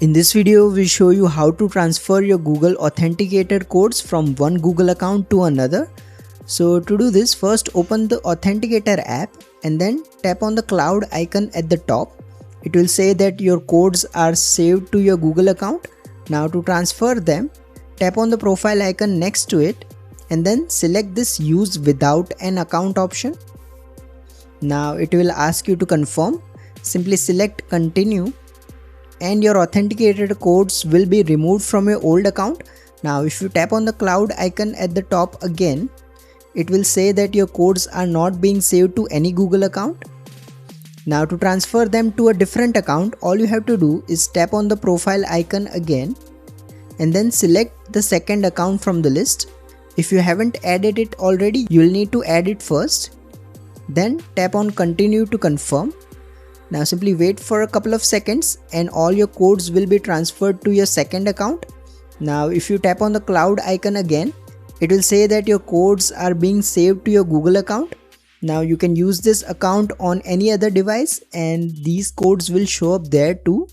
In this video, we show you how to transfer your Google Authenticator codes from one Google account to another. So to do this, first open the Authenticator app and then tap on the cloud icon at the top. It will say that your codes are saved to your Google account. Now to transfer them, tap on the profile icon next to it and then select this use without an account option. Now it will ask you to confirm. Simply select continue and your authenticated codes will be removed from your old account. Now if you tap on the cloud icon at the top again, it will say that your codes are not being saved to any Google account. Now to transfer them to a different account, all you have to do is tap on the profile icon again and then select the second account from the list. If you haven't added it already, you will need to add it first. Then tap on continue to confirm. Now simply wait for a couple of seconds and all your codes will be transferred to your second account. Now if you tap on the cloud icon again, it will say that your codes are being saved to your Google account. Now you can use this account on any other device and these codes will show up there too.